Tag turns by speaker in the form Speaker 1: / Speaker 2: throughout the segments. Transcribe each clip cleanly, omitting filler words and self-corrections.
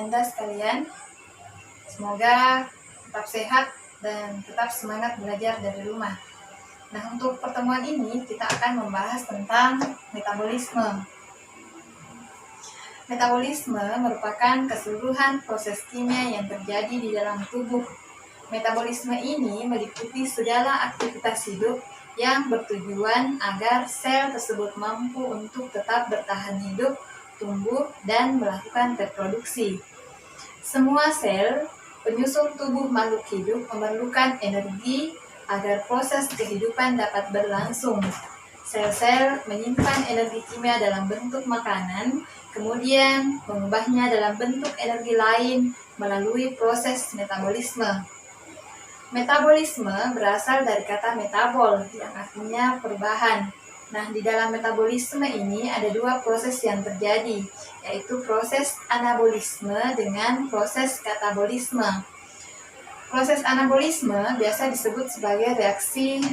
Speaker 1: Anda sekalian. Semoga tetap sehat dan tetap semangat belajar dari rumah. Nah, untuk pertemuan ini kita akan membahas tentang metabolisme. Metabolisme merupakan keseluruhan proses kimia yang terjadi di dalam tubuh. Metabolisme ini meliputi segala aktivitas hidup yang bertujuan agar sel tersebut mampu untuk tetap bertahan hidup, tumbuh, dan melakukan reproduksi. Semua sel penyusun tubuh makhluk hidup memerlukan energi agar proses kehidupan dapat berlangsung. Sel-sel menyimpan energi kimia dalam bentuk makanan, kemudian mengubahnya dalam bentuk energi lain melalui proses metabolisme. Metabolisme berasal dari kata metabol, yang artinya perubahan. Nah, di dalam metabolisme ini ada dua proses yang terjadi, yaitu proses anabolisme dengan proses katabolisme. Proses anabolisme biasa disebut sebagai reaksi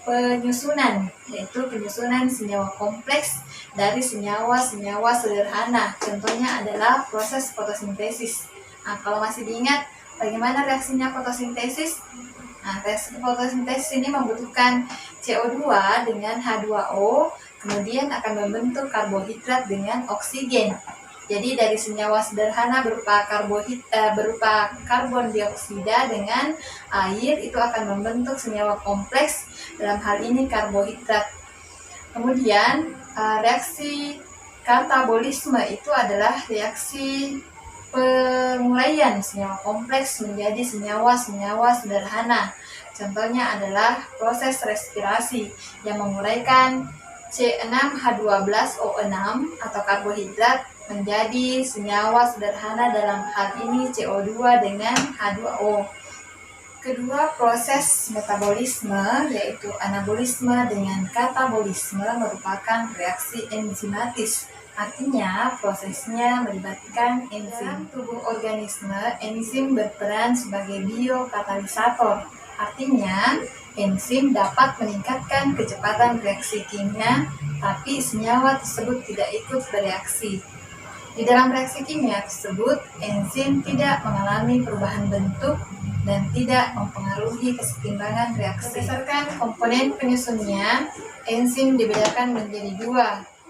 Speaker 1: penyusunan, yaitu penyusunan senyawa kompleks dari senyawa-senyawa sederhana. Contohnya adalah proses fotosintesis. Nah, kalau masih diingat, bagaimana reaksinya fotosintesis? Nah, reaksi fotosintesis ini membutuhkan CO2 dengan H2O, kemudian akan membentuk karbohidrat dengan oksigen. Jadi dari senyawa sederhana berupa karbon dioksida dengan air itu akan membentuk senyawa kompleks, dalam hal ini karbohidrat. Kemudian reaksi katabolisme itu adalah reaksi penguraian senyawa kompleks menjadi senyawa-senyawa sederhana. Contohnya adalah proses respirasi yang menguraikan C6H12O6 atau karbohidrat menjadi senyawa sederhana, dalam hal ini CO2 dengan H2O. Kedua proses metabolisme yaitu anabolisme dengan katabolisme merupakan reaksi enzimatis. Artinya, prosesnya melibatkan enzim. Dalam tubuh organisme, enzim berperan sebagai biokatalisator. Artinya, enzim dapat meningkatkan kecepatan reaksi kimia, tapi senyawa tersebut tidak ikut bereaksi. Di dalam reaksi kimia tersebut, enzim tidak mengalami perubahan bentuk dan tidak mempengaruhi kesetimbangan reaksi. Berdasarkan komponen penyusunnya, enzim dibedakan menjadi dua,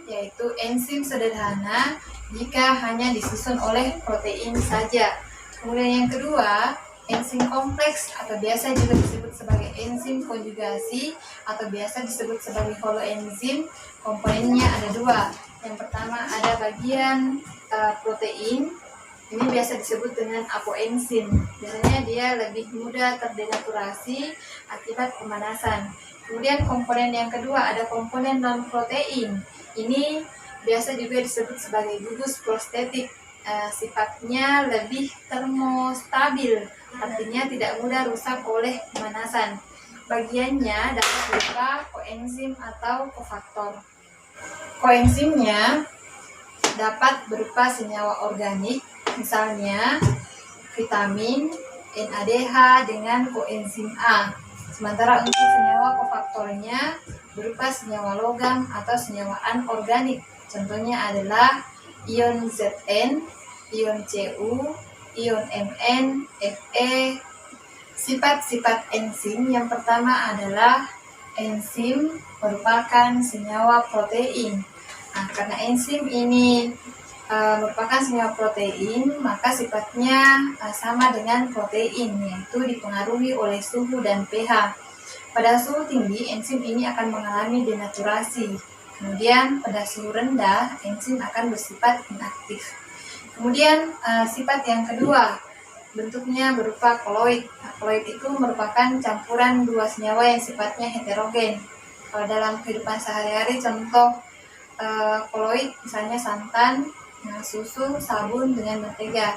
Speaker 1: yaitu enzim sederhana jika hanya disusun oleh protein saja. Kemudian yang kedua, enzim kompleks atau biasa juga disebut sebagai enzim konjugasi atau biasa disebut sebagai holoenzim. Komponennya ada dua. Yang pertama ada bagian protein, ini biasa disebut dengan apoenzim. Biasanya dia lebih mudah terdenaturasi akibat pemanasan. Kemudian komponen yang kedua ada komponen non-protein. Ini biasa juga disebut sebagai gugus prostetik. Sifatnya lebih termostabil, artinya tidak mudah rusak oleh pemanasan. Bagiannya dapat berupa koenzim atau kofaktor. Koenzimnya dapat berupa senyawa organik, misalnya vitamin, NADH dengan koenzim A. Sementara untuk senyawa kofaktornya berupa senyawa logam atau senyawa anorganik. Contohnya adalah ion Zn, ion Cu, ion Mn, Fe. Sifat-sifat enzim yang pertama adalah enzim merupakan senyawa protein. Nah, karena enzim ini merupakan senyawa protein, maka sifatnya sama dengan protein, yaitu dipengaruhi oleh suhu dan pH. Pada suhu tinggi, enzim ini akan mengalami denaturasi. Kemudian pada suhu rendah, enzim akan bersifat inaktif. Kemudian sifat yang kedua, bentuknya berupa koloid. Nah, koloid itu merupakan campuran dua senyawa yang sifatnya heterogen. Kalau dalam kehidupan sehari-hari, contoh koloid misalnya santan, susu, sabun dengan mentega.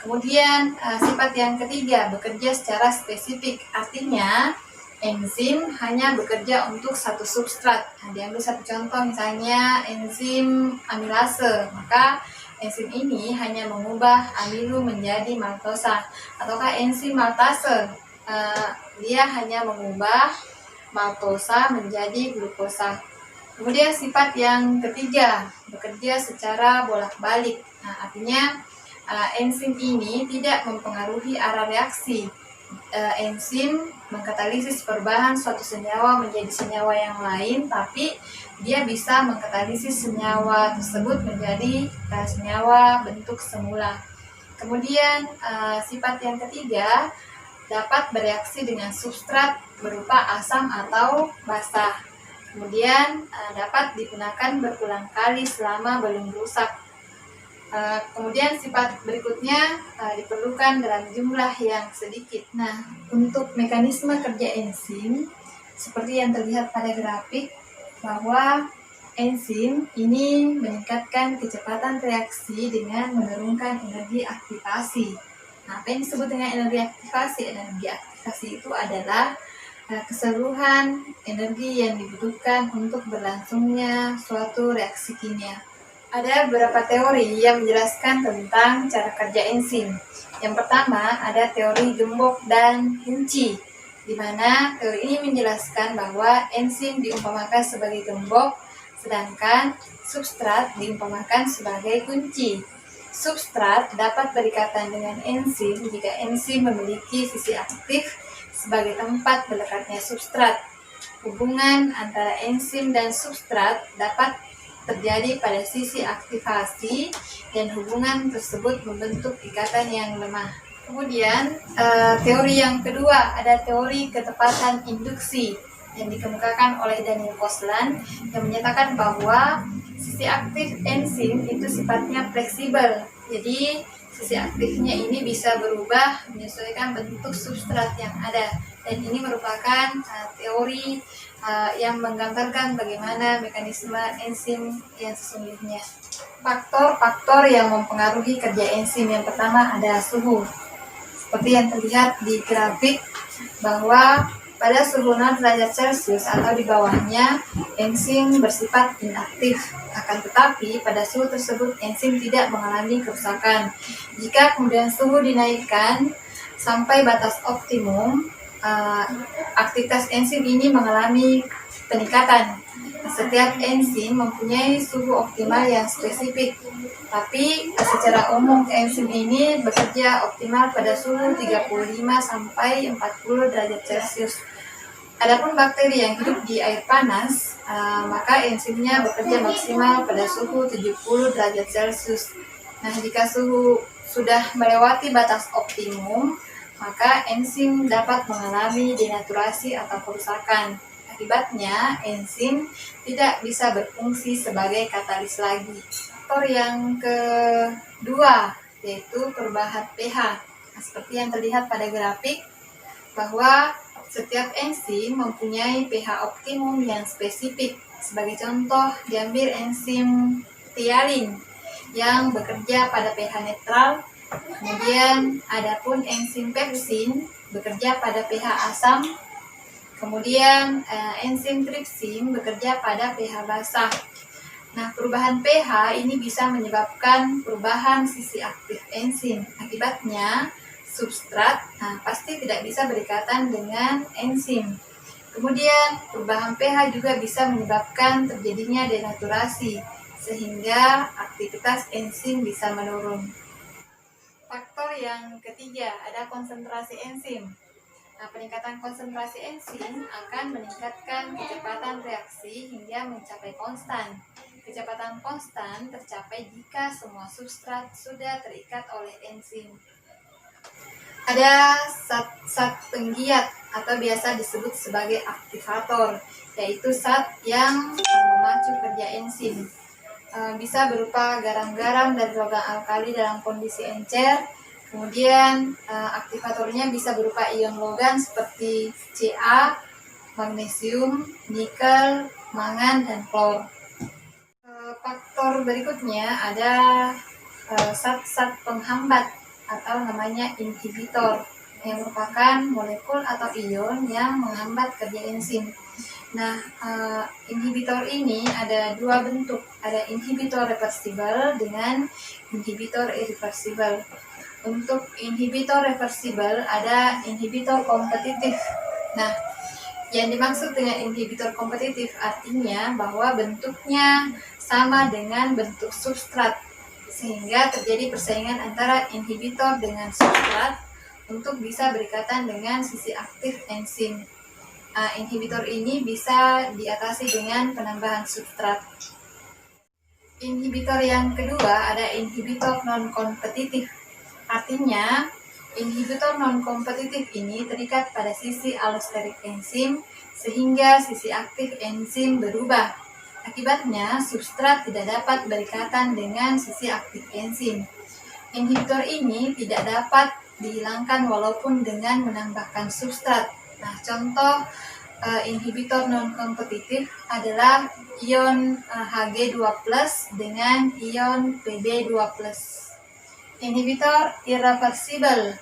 Speaker 1: Kemudian sifat yang ketiga, bekerja secara spesifik. Artinya enzim hanya bekerja untuk satu substrat. Nah, diambil satu contoh, misalnya enzim amilase, maka enzim ini hanya mengubah amilu menjadi maltosa. Ataukah enzim maltase, dia hanya mengubah maltosa menjadi glukosa. Kemudian sifat yang ketiga, bekerja secara bolak-balik. Nah, artinya enzim ini tidak mempengaruhi arah reaksi. Enzim mengkatalisis perubahan suatu senyawa menjadi senyawa yang lain, tapi dia bisa mengkatalisis senyawa tersebut menjadi senyawa bentuk semula. Kemudian sifat yang ketiga, dapat bereaksi dengan substrat berupa asam atau basah. Kemudian dapat digunakan berulang kali selama belum rusak. Kemudian sifat berikutnya diperlukan dalam jumlah yang sedikit. Nah, untuk mekanisme kerja enzim, seperti yang terlihat pada grafik, bahwa enzim ini meningkatkan kecepatan reaksi dengan menurunkan energi aktivasi. Nah, apa yang disebut dengan energi aktivasi? Energi aktivasi itu adalah keseluruhan energi yang dibutuhkan untuk berlangsungnya suatu reaksi kimia. Ada beberapa teori yang menjelaskan tentang cara kerja enzim. Yang pertama, ada teori gembok dan kunci, di mana teori ini menjelaskan bahwa enzim diumpamakan sebagai gembok, sedangkan substrat diumpamakan sebagai kunci. Substrat dapat berikatan dengan enzim jika enzim memiliki sisi aktif sebagai tempat melekatnya substrat. Hubungan antara enzim dan substrat dapat terjadi pada sisi aktivasi dan hubungan tersebut membentuk ikatan yang lemah. Kemudian teori yang kedua, ada teori ketepatan induksi yang dikemukakan oleh Daniel Koslan, yang menyatakan bahwa sisi aktif enzim itu sifatnya fleksibel. Jadi sisi aktifnya ini bisa berubah menyesuaikan bentuk substrat yang ada, dan ini merupakan teori yang menggambarkan bagaimana mekanisme enzim yang sesungguhnya. Faktor-faktor yang mempengaruhi kerja enzim, yang pertama ada suhu. Seperti yang terlihat di grafik, bahwa pada suhu 0 derajat Celcius atau di bawahnya enzim bersifat inaktif. Akan tetapi pada suhu tersebut enzim tidak mengalami kerusakan. Jika kemudian suhu dinaikkan sampai batas optimum, aktivitas enzim ini mengalami peningkatan. Setiap enzim mempunyai suhu optimal yang spesifik, tapi secara umum enzim ini bekerja optimal pada suhu 35 sampai 40 derajat Celcius. Adapun bakteri yang hidup di air panas, maka enzimnya bekerja maksimal pada suhu 70 derajat Celcius. Nah, jika suhu sudah melewati batas optimum, maka enzim dapat mengalami denaturasi atau kerusakan. Akibatnya, enzim tidak bisa berfungsi sebagai katalis lagi. Faktor yang kedua yaitu perubahan pH. Nah, seperti yang terlihat pada grafik, bahwa setiap enzim mempunyai pH optimum yang spesifik. Sebagai contoh, diambil enzim tialin yang bekerja pada pH netral. Kemudian adapun enzim pepsin bekerja pada pH asam. Kemudian enzim tripsin bekerja pada pH basah. Nah, perubahan pH ini bisa menyebabkan perubahan sisi aktif enzim. Akibatnya substrat pasti tidak bisa berikatan dengan enzim. Kemudian perubahan pH juga bisa menyebabkan terjadinya denaturasi, sehingga aktivitas enzim bisa menurun. Faktor yang ketiga, ada konsentrasi enzim. Nah, peningkatan konsentrasi enzim akan meningkatkan kecepatan reaksi hingga mencapai konstan. Kecepatan konstan tercapai jika semua substrat sudah terikat oleh enzim. Ada zat penggiat atau biasa disebut sebagai aktivator, yaitu zat yang memacu kerja enzim. Bisa berupa garam-garam dan logam alkali dalam kondisi encer. Kemudian aktivatornya bisa berupa ion logam seperti Ca, magnesium, nikel, mangan, dan klor. Faktor berikutnya ada zat-zat penghambat atau namanya inhibitor, yang merupakan molekul atau ion yang menghambat kerja enzim. Nah, inhibitor ini ada dua bentuk, ada inhibitor reversibel dengan inhibitor irreversibel. Untuk inhibitor reversibel ada inhibitor kompetitif. Nah, yang dimaksud dengan inhibitor kompetitif artinya bahwa bentuknya sama dengan bentuk substrat. sehingga terjadi persaingan antara inhibitor dengan substrat untuk bisa berikatan dengan sisi aktif enzim. Inhibitor ini bisa diatasi dengan penambahan substrat. Inhibitor yang kedua ada inhibitor non-kompetitif. Artinya, inhibitor non-kompetitif ini terikat pada sisi allosterik enzim sehingga sisi aktif enzim berubah. Akibatnya, substrat tidak dapat berikatan dengan sisi aktif enzim. Inhibitor ini tidak dapat dihilangkan walaupun dengan menambahkan substrat. Nah, contoh inhibitor non-kompetitif adalah ion Hg2+ dengan ion Pb2+. Inhibitor irreversible.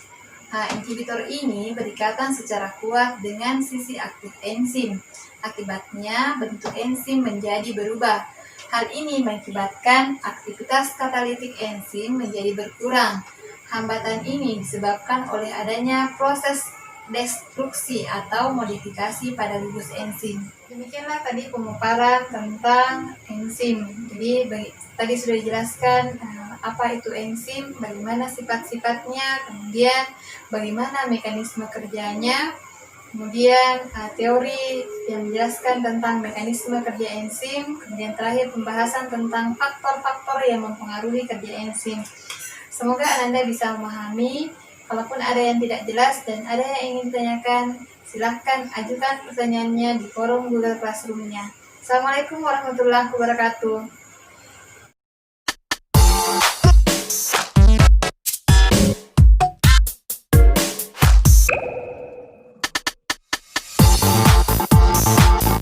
Speaker 1: Inhibitor ini berikatan secara kuat dengan sisi aktif enzim. Akibatnya, bentuk enzim menjadi berubah. Hal ini mengakibatkan aktivitas katalitik enzim menjadi berkurang. Hambatan ini disebabkan oleh adanya proses destruksi atau modifikasi pada gugus enzim. Demikianlah tadi pemaparan tentang enzim. Jadi tadi sudah dijelaskan apa itu enzim, bagaimana sifat-sifatnya, kemudian bagaimana mekanisme kerjanya, kemudian teori yang menjelaskan tentang mekanisme kerja enzim, kemudian terakhir pembahasan tentang faktor-faktor yang mempengaruhi kerja enzim. Semoga Anda bisa memahami. Kalaupun ada yang tidak jelas dan ada yang ingin ditanyakan, silahkan ajukan pertanyaannya di forum Google Classroom-nya. Assalamualaikum warahmatullahi wabarakatuh.